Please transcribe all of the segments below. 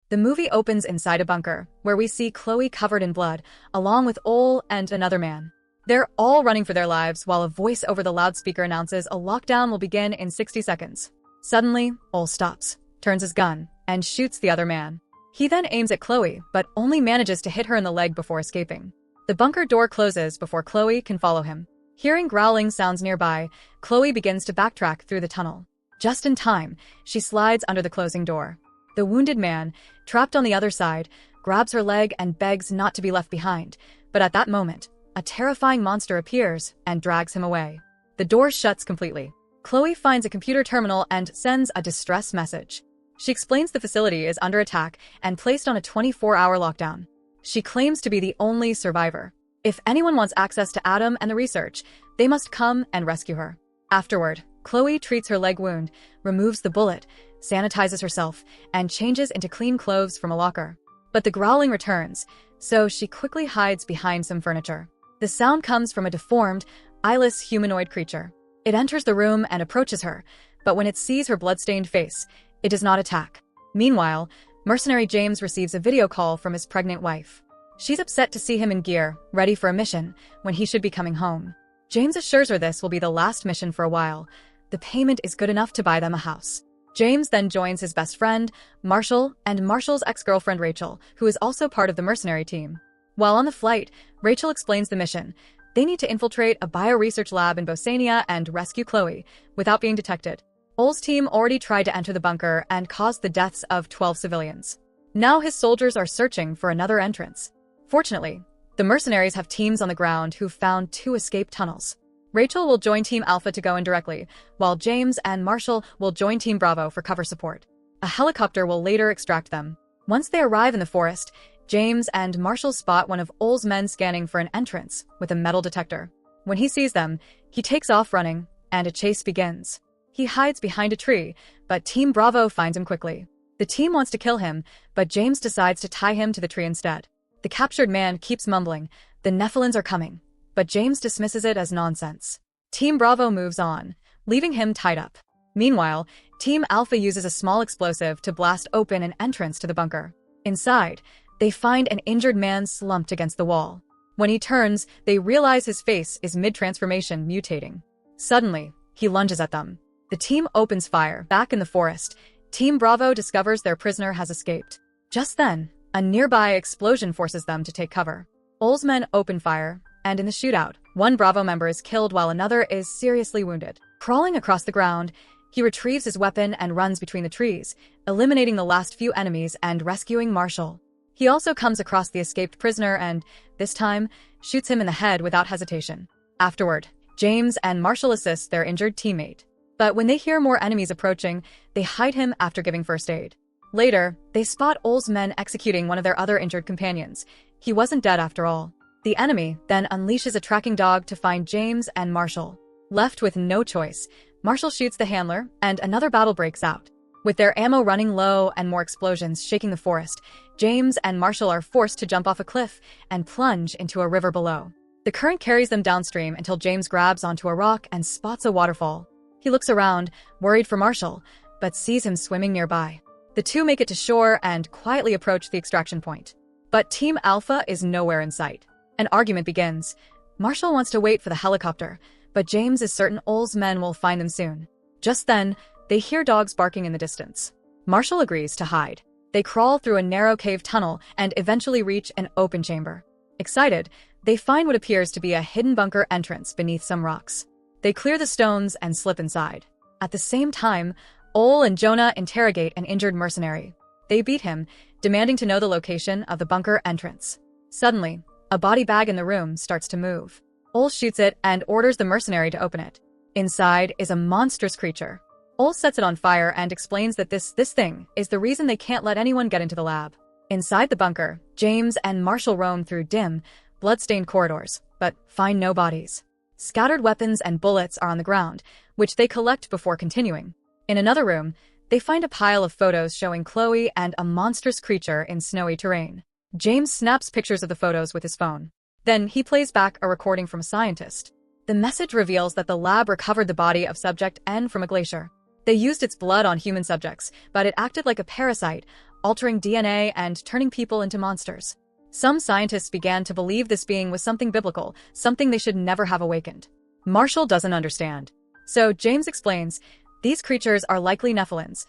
The movie opens inside a bunker, where we see Chloe covered in blood, along with Ole and another man. They're all running for their lives while a voice over the loudspeaker announces a lockdown will begin in 60 seconds. Suddenly, Ole stops, turns his gun, and shoots the other man. He then aims at Chloe, but only manages to hit her in the leg before escaping. The bunker door closes before Chloe can follow him. Hearing growling sounds nearby, Chloe begins to backtrack through the tunnel. Just in time, she slides under the closing door. The wounded man, trapped on the other side, grabs her leg and begs not to be left behind, but at that moment, a terrifying monster appears and drags him away. The door shuts completely. Chloe finds a computer terminal and sends a distress message. She explains the facility is under attack and placed on a 24-hour lockdown. She claims to be the only survivor. If anyone wants access to Adam and the research, they must come and rescue her. Afterward, Chloe treats her leg wound, removes the bullet, sanitizes herself, and changes into clean clothes from a locker. But the growling returns, so she quickly hides behind some furniture. The sound comes from a deformed, eyeless humanoid creature. It enters the room and approaches her, but when it sees her blood-stained face, it does not attack. Meanwhile, mercenary James receives a video call from his pregnant wife. She's upset to see him in gear, ready for a mission, when he should be coming home. James assures her this will be the last mission for a while. The payment is good enough to buy them a house. James then joins his best friend, Marshall, and Marshall's ex-girlfriend Rachel, who is also part of the mercenary team. While on the flight, Rachel explains the mission. They need to infiltrate a bioresearch lab in Bosania and rescue Chloe, without being detected. Ole's team already tried to enter the bunker and caused the deaths of 12 civilians. Now his soldiers are searching for another entrance. Fortunately, the mercenaries have teams on the ground who've found 2 escape tunnels. Rachel will join Team Alpha to go in directly, while James and Marshall will join Team Bravo for cover support. A helicopter will later extract them. Once they arrive in the forest, James and Marshall spot one of Ole's men scanning for an entrance with a metal detector. When he sees them, he takes off running, and a chase begins. He hides behind a tree, but Team Bravo finds him quickly. The team wants to kill him, but James decides to tie him to the tree instead. The captured man keeps mumbling, "The Nephilims are coming," but James dismisses it as nonsense. Team Bravo moves on, leaving him tied up. Meanwhile, Team Alpha uses a small explosive to blast open an entrance to the bunker. Inside, they find an injured man slumped against the wall. When he turns, they realize his face is mid-transformation mutating. Suddenly, he lunges at them. The team opens fire. Back in the forest, Team Bravo discovers their prisoner has escaped. Just then, a nearby explosion forces them to take cover. Ole's men open fire, and in the shootout, one Bravo member is killed while another is seriously wounded. Crawling across the ground, he retrieves his weapon and runs between the trees, eliminating the last few enemies and rescuing Marshall. He also comes across the escaped prisoner and, this time, shoots him in the head without hesitation. Afterward, James and Marshall assist their injured teammate. But when they hear more enemies approaching, they hide him after giving first aid. Later, they spot Ole's men executing one of their other injured companions. He wasn't dead after all. The enemy then unleashes a tracking dog to find James and Marshall. Left with no choice, Marshall shoots the handler, and another battle breaks out. With their ammo running low and more explosions shaking the forest, James and Marshall are forced to jump off a cliff and plunge into a river below. The current carries them downstream until James grabs onto a rock and spots a waterfall. He looks around, worried for Marshall, but sees him swimming nearby. The two make it to shore and quietly approach the extraction point. But Team Alpha is nowhere in sight. An argument begins. Marshall wants to wait for the helicopter, but James is certain Ole's men will find them soon. Just then, they hear dogs barking in the distance. Marshall agrees to hide. They crawl through a narrow cave tunnel and eventually reach an open chamber. Excited, they find what appears to be a hidden bunker entrance beneath some rocks. They clear the stones and slip inside. At the same time, Ole and Jonah interrogate an injured mercenary. They beat him, demanding to know the location of the bunker entrance. Suddenly, a body bag in the room starts to move. Ole shoots it and orders the mercenary to open it. Inside is a monstrous creature. Ole sets it on fire and explains that this thing is the reason they can't let anyone get into the lab. Inside the bunker, James and Marshall roam through dim, blood-stained corridors, but find no bodies. Scattered weapons and bullets are on the ground, which they collect before continuing. In another room, they find a pile of photos showing Chloe and a monstrous creature in snowy terrain. James snaps pictures of the photos with his phone. Then he plays back a recording from a scientist. The message reveals that the lab recovered the body of subject N from a glacier. They used its blood on human subjects, but it acted like a parasite, altering DNA and turning people into monsters. Some scientists began to believe this being was something biblical, something they should never have awakened. Marshall doesn't understand. So James explains, these creatures are likely Nephilims,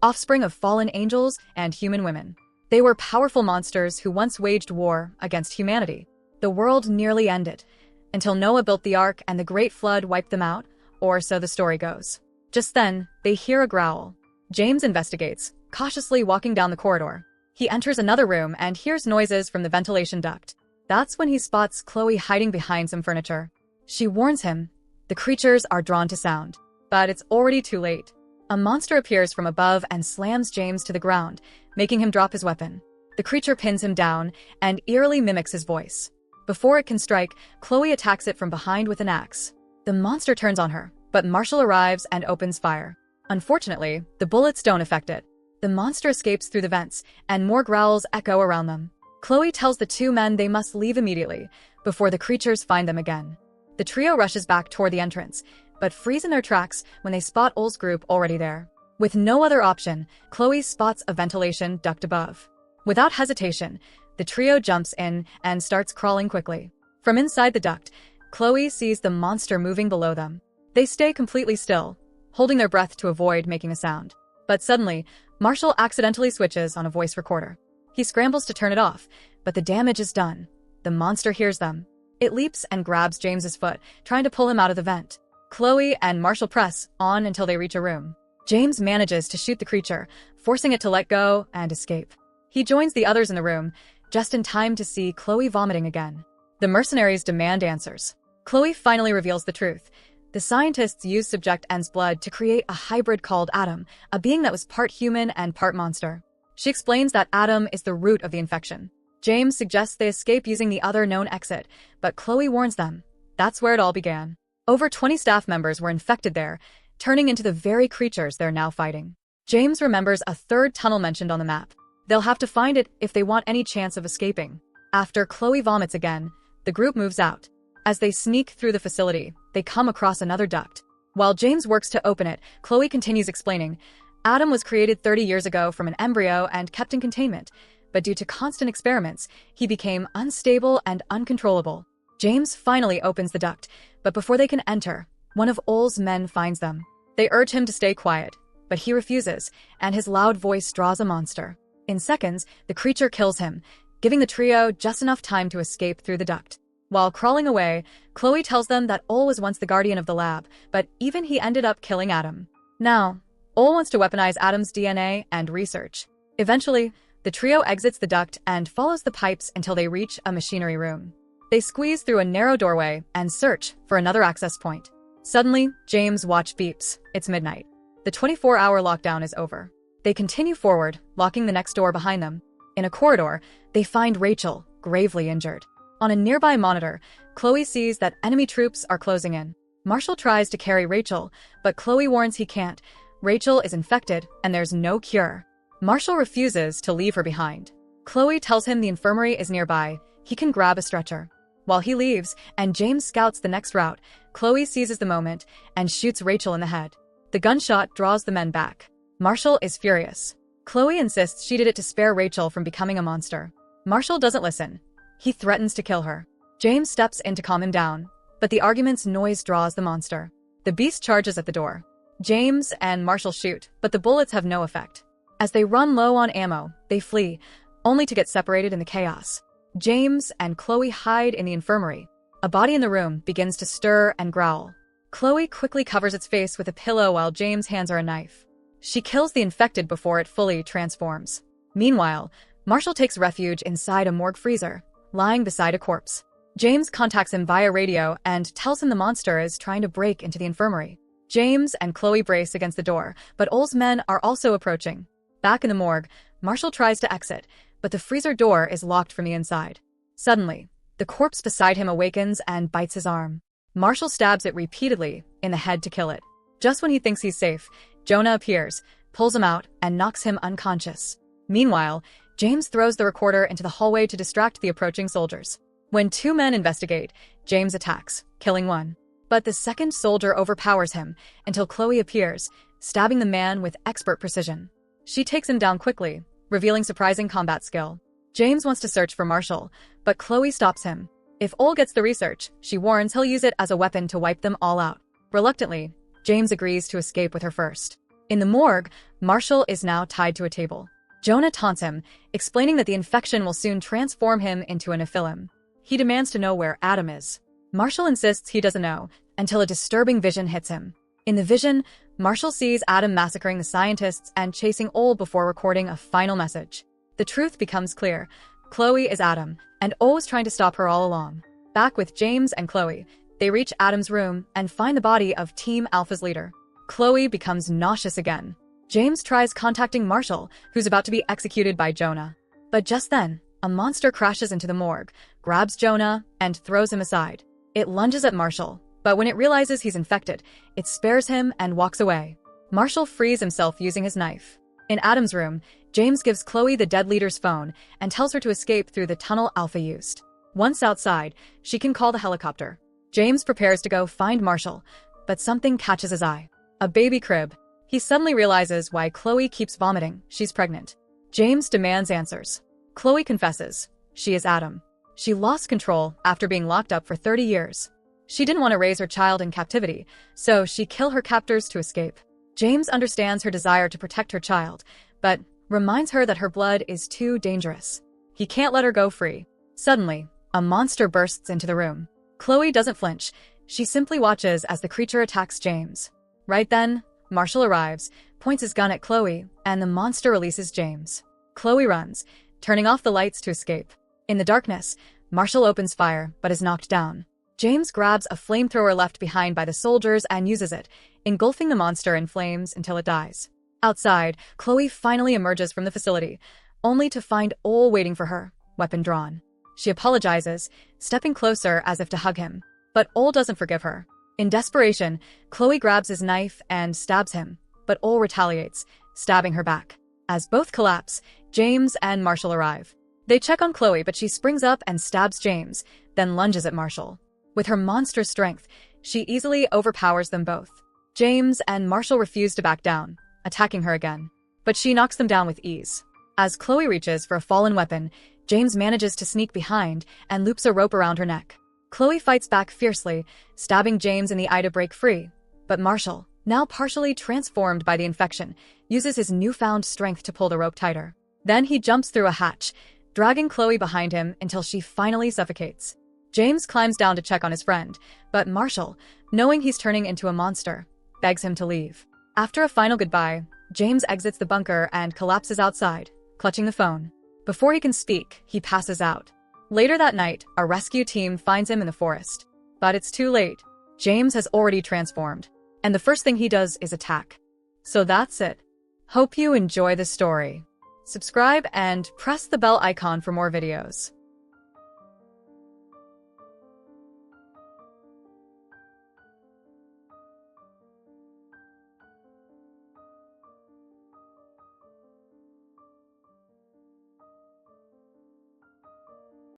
offspring of fallen angels and human women. They were powerful monsters who once waged war against humanity. The world nearly ended, until Noah built the ark and the great flood wiped them out, or so the story goes. Just then, they hear a growl. James investigates, cautiously walking down the corridor. He enters another room and hears noises from the ventilation duct. That's when he spots Chloe hiding behind some furniture. She warns him. The creatures are drawn to sound. But it's already too late. A monster appears from above and slams James to the ground, making him drop his weapon. The creature pins him down and eerily mimics his voice. Before it can strike, Chloe attacks it from behind with an axe. The monster turns on her, but Marshall arrives and opens fire. Unfortunately, the bullets don't affect it. The monster escapes through the vents, and more growls echo around them. Chloe tells the two men they must leave immediately, before the creatures find them again. The trio rushes back toward the entrance, but freeze in their tracks when they spot Ole's group already there. With no other option, Chloe spots a ventilation duct above. Without hesitation, the trio jumps in and starts crawling quickly. From inside the duct, Chloe sees the monster moving below them. They stay completely still, holding their breath to avoid making a sound. But suddenly, Marshall accidentally switches on a voice recorder. He scrambles to turn it off, but the damage is done. The monster hears them. It leaps and grabs James's foot, trying to pull him out of the vent. Chloe and Marshall press on until they reach a room. James manages to shoot the creature, forcing it to let go and escape. He joins the others in the room, just in time to see Chloe vomiting again. The mercenaries demand answers. Chloe finally reveals the truth. The scientists used Subject N's blood to create a hybrid called Adam, a being that was part human and part monster. She explains that Adam is the root of the infection. James suggests they escape using the other known exit, but Chloe warns them. That's where it all began. Over 20 staff members were infected there, turning into the very creatures they're now fighting. James remembers a third tunnel mentioned on the map. They'll have to find it if they want any chance of escaping. After Chloe vomits again, the group moves out. As they sneak through the facility, they come across another duct. While James works to open it, Chloe continues explaining, Adam was created 30 years ago from an embryo and kept in containment, but due to constant experiments, he became unstable and uncontrollable. James finally opens the duct, but before they can enter, one of Ole's men finds them. They urge him to stay quiet, but he refuses, and his loud voice draws a monster. In seconds, the creature kills him, giving the trio just enough time to escape through the duct. While crawling away, Chloe tells them that Ole was once the guardian of the lab, but even he ended up killing Adam. Now, Ole wants to weaponize Adam's DNA and research. Eventually, the trio exits the duct and follows the pipes until they reach a machinery room. They squeeze through a narrow doorway and search for another access point. Suddenly, James' watch beeps. It's midnight. The 24-hour lockdown is over. They continue forward, locking the next door behind them. In a corridor, they find Rachel, gravely injured. On a nearby monitor, Chloe sees that enemy troops are closing in. Marshall tries to carry Rachel, but Chloe warns he can't. Rachel is infected, and there's no cure. Marshall refuses to leave her behind. Chloe tells him the infirmary is nearby. He can grab a stretcher. While he leaves, and James scouts the next route, Chloe seizes the moment and shoots Rachel in the head. The gunshot draws the men back. Marshall is furious. Chloe insists she did it to spare Rachel from becoming a monster. Marshall doesn't listen. He threatens to kill her. James steps in to calm him down, but the argument's noise draws the monster. The beast charges at the door. James and Marshall shoot, but the bullets have no effect. As they run low on ammo, they flee, only to get separated in the chaos. James and Chloe hide in the infirmary. A body in the room begins to stir and growl. Chloe quickly covers its face with a pillow while James hands her a knife. She kills the infected before it fully transforms. Meanwhile, Marshall takes refuge inside a morgue freezer, lying beside a corpse. James contacts him via radio and tells him the monster is trying to break into the infirmary. James and Chloe brace against the door, but Ole's men are also approaching. Back in the morgue, Marshall tries to exit, but the freezer door is locked from the inside. Suddenly, the corpse beside him awakens and bites his arm. Marshall stabs it repeatedly in the head to kill it. Just when he thinks he's safe, Jonah appears, pulls him out, and knocks him unconscious. Meanwhile, James throws the recorder into the hallway to distract the approaching soldiers. When two men investigate, James attacks, killing one. But the second soldier overpowers him until Chloe appears, stabbing the man with expert precision. She takes him down quickly, revealing surprising combat skill. James wants to search for Marshall, but Chloe stops him. If Ole gets the research, she warns he'll use it as a weapon to wipe them all out. Reluctantly, James agrees to escape with her first. In the morgue, Marshall is now tied to a table. Jonah taunts him, explaining that the infection will soon transform him into a Nephilim. He demands to know where Adam is. Marshall insists he doesn't know, until a disturbing vision hits him. In the vision, Marshall sees Adam massacring the scientists and chasing Ole before recording a final message. The truth becomes clear. Chloe is Adam, and Ole was trying to stop her all along. Back with James and Chloe, they reach Adam's room and find the body of Team Alpha's leader. Chloe becomes nauseous again. James tries contacting Marshall, who's about to be executed by Jonah. But just then, a monster crashes into the morgue, grabs Jonah, and throws him aside. It lunges at Marshall, but when it realizes he's infected, it spares him and walks away. Marshall frees himself using his knife. In Adam's room, James gives Chloe the dead leader's phone and tells her to escape through the tunnel Alpha used. Once outside, she can call the helicopter. James prepares to go find Marshall, but something catches his eye. A baby crib. He suddenly realizes why Chloe keeps vomiting. She's pregnant. James demands answers. Chloe confesses. She is Adam. She lost control after being locked up for 30 years. She didn't want to raise her child in captivity, so she killed her captors to escape. James understands her desire to protect her child, but reminds her that her blood is too dangerous. He can't let her go free. Suddenly, a monster bursts into the room. Chloe doesn't flinch. She simply watches as the creature attacks James. Right then, Marshall arrives, points his gun at Chloe, and the monster releases James. Chloe runs, turning off the lights to escape. In the darkness, Marshall opens fire, but is knocked down. James grabs a flamethrower left behind by the soldiers and uses it, engulfing the monster in flames until it dies. Outside, Chloe finally emerges from the facility, only to find Ole waiting for her, weapon drawn. She apologizes, stepping closer as if to hug him. But Ole doesn't forgive her. In desperation, Chloe grabs his knife and stabs him, but Ole retaliates, stabbing her back. As both collapse, James and Marshall arrive. They check on Chloe, but she springs up and stabs James, then lunges at Marshall. With her monstrous strength, she easily overpowers them both. James and Marshall refuse to back down, attacking her again. But she knocks them down with ease. As Chloe reaches for a fallen weapon, James manages to sneak behind and loops a rope around her neck. Chloe fights back fiercely, stabbing James in the eye to break free. But Marshall, now partially transformed by the infection, uses his newfound strength to pull the rope tighter. Then he jumps through a hatch, dragging Chloe behind him until she finally suffocates. James climbs down to check on his friend, but Marshall, knowing he's turning into a monster, begs him to leave. After a final goodbye, James exits the bunker and collapses outside, clutching the phone. Before he can speak, he passes out. Later that night, a rescue team finds him in the forest. But it's too late. James has already transformed, and the first thing he does is attack. So that's it. Hope you enjoy the story. Subscribe and press the bell icon for more videos.